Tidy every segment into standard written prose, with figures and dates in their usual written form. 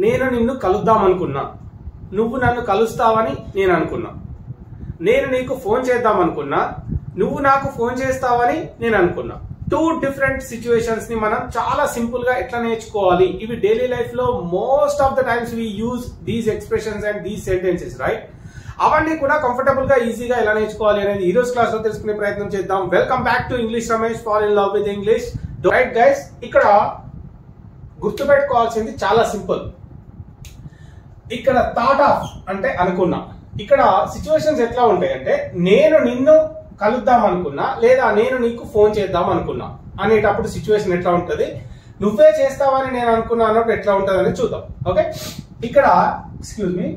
నేను నిన్ను కలుద్దాం అనుకున్నా, నువ్వు నన్ను కలుస్తావని నేను అనుకున్నా. నేను నీకు ఫోన్ చేద్దాం అనుకున్నా, నువ్వు నాకు ఫోన్ చేస్తావని నేను అనుకున్నా. టూ డిఫరెంట్ సిచ్యువేషన్స్ ని మనం చాలా సింపుల్ గా ఎట్లా నేర్చుకోవాలి. ఇవి డైలీ లైఫ్ లో most of the times we use these expressions and these sentences, right? అవన్నీ కూడా కంఫర్టబుల్ గా ఈజీగా ఎలా నేర్చుకోవాలి అనేది ఈ రోజు క్లాస్ లో తెలుసుకునే ప్రయత్నం చేద్దాం. Welcome back to English Ramesh, fall in love with English. Right guys, ఇక్కడ గుర్తుపెట్టుకోవాల్సింది చాలా సింపుల్. ఇక్కడ థాట్ ఆఫ్ అంటే అనుకున్నా. ఇక్కడ సిచ్యువేషన్స్ ఎట్లా ఉంటాయి అంటే, నేను నిన్ను కలుద్దాం అనుకున్నా లేదా నేను నీకు ఫోన్ చేద్దాం అనుకున్నా అనేటప్పుడు సిచ్యువేషన్ ఎట్లా ఉంటది, నువ్వే చేస్తావని నేను అనుకున్నా అన్నప్పుడు ఎట్లా ఉంటది అని చూద్దాం. ఓకే, ఇక్కడ excuse me,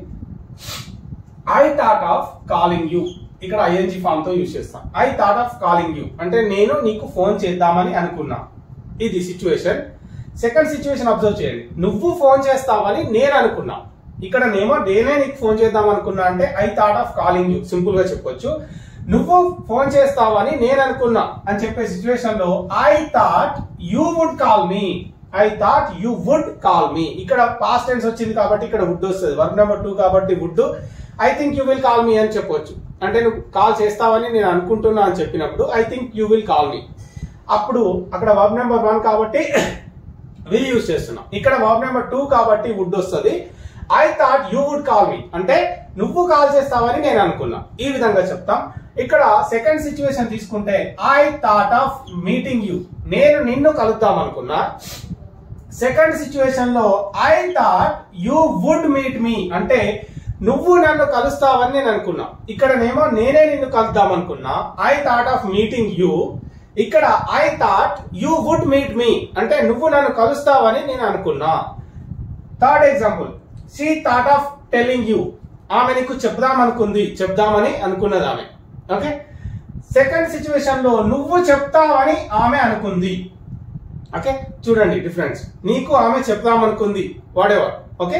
I thought of calling you. ఇక్కడ ఐఎన్జీ ఫామ్ తో యూజ్ చేస్తాం. I thought of calling you అంటే నేను నీకు ఫోన్ చేద్దామని అనుకున్నా. ఇది సిచ్యువేషన్. సెకండ్ సిచ్యువేషన్ అబ్జర్వ్ చేయండి. నువ్వు ఫోన్ చేస్తావని నేను అనుకున్నా. ఇక్కడ నేనే నీకు ఫోన్ చేద్దాం అనుకున్నా అంటే I thought of calling you simple గా చెప్పొచ్చు. నువ్వు ఫోన్ చేస్తావని నేను అనుకున్నా అని చెప్పే సిచ్యువేషన్ లో I thought you would call me. I thought you would call me. ఇక్కడ పాస్ట్ టెన్స్ వచ్చింది కాబట్టి ఇక్కడ వుడ్ వస్తుంది. వర్బ్ నెంబర్ 2 కాబట్టి would. I think you will call me అని చెప్పొచ్చు. అంటే నువ్వు కాల్ చేస్తావని నేను అనుకుంటున్నా అని చెప్పినప్పుడు I think you will call మీ. అప్పుడు అక్కడ వర్బ్ నెంబర్ 1 కాబట్టి విల్ యూజ్ చేస్తున్నాం. ఇక్కడ వర్బ్ నెంబర్ 2 కాబట్టి వుడ్ వస్తుంది. I thought you would call me అంటే నువ్వు కాల్ చేస్తావని నేను అనుకున్నా. ఈ విధంగా చెప్తాం. ఇక్కడ సెకండ్ సిచ్యువేషన్ తీసుకుంటే I thought of meeting you. నేను నిన్ను కలుద్దాం అనుకున్నా. సెకండ్ సిచ్యువేషన్ లో I thought you would meet me అంటే నువ్వు నన్ను కలుస్తావని నేను అనుకున్నా. ఇక్కడనేమో నేనే నిన్ను కలుద్దాం అనుకున్నా. I thought of meeting you. ఇక్కడ I thought you would meet me అంటే నువ్వు నన్ను కలుస్తావని నేను అనుకున్నా. Third example, she thought of telling you. ఆమె నీకు చెప్దామని అనుకున్నది ఆమె. ఓకే, సెకండ్ సిచ్యువేషన్ లో నువ్వు చెప్తావని ఆమె అనుకుంది. ఓకే, చూడండి డిఫరెన్స్. నీకు ఆమె చెప్దామనుకుంది, వాడేవాడు. ఓకే,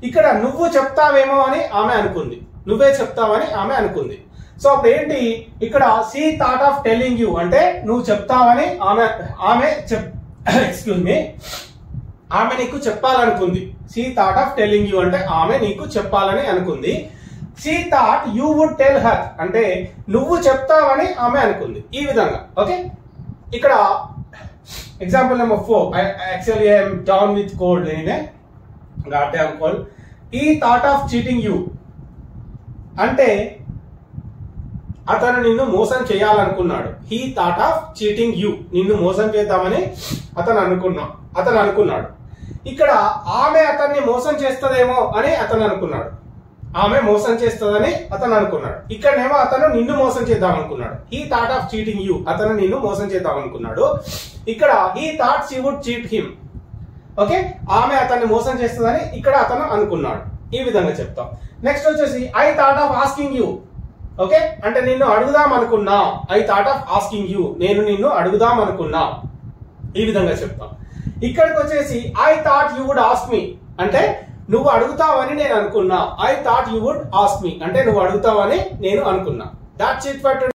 ఇక్కడ నువ్వు చెప్తావేమో అని ఆమె అనుకుంది, నువ్వే చెప్తావని ఆమె అనుకుంది. సో అప్పుడు ఏంటి, ఇక్కడ she thought of telling you అంటే నువ్వు చెప్తావని ఎక్స్క్యూజ్ మీ, ఆమె నీకు చెప్పాలనుకుంది. She thought of telling you అంటే ఆమె నీకు చెప్పాలని అనుకుంది. She thought you would tell her అంటే నువ్వు చెప్తావని ఆమె అనుకుంది. ఈ విధంగా. ఓకే, ఇక్కడ example number 4. Actually I'm down with cold. నేనే goddamn cold. He thought of cheating you అంటే అతను నిన్ను మోసం చేయాలనుకున్నాడు. He thought of cheating you, నిన్ను మోసం చేద్దామని అతను అనుకున్నాడు. ఇక్కడ ఆమె అతన్ని మోసం చేస్తదేమో అని అతను అనుకున్నాడు. ఆమె మోసం చేస్తుందని అతను అనుకున్నాడు. ఇక్కడనేమో అతను నిన్ను మోసం చేద్దాం అనుకున్నాడు. He thought of cheating you, అతను నిన్ను మోసం చేద్దాం అనుకున్నాడు. ఇక్కడ he thought she would cheat him. Okay, ఆమె అతన్ని మోసం చేస్తుందని ఇక్కడ అతను అనుకున్నాడు. ఈ విధంగా చెప్తాం. నెక్స్ట్ వచ్చేసి I thought of asking you. Okay, అంటే నిన్ను అడుగుదాం అనుకున్నా. I thought of asking you, నేను నిన్ను అడుగుదాం అనుకున్నా. ఈ విధంగా చెప్తాం. ఇక్కడికి వచ్చేసి I thought you would ask me అంటే నువ్వు అడుగుతావని నేను అనుకున్నా. I thought you would ask me అంటే నువ్వు అడుగుతావని నేను అనుకున్నా. That's it for today.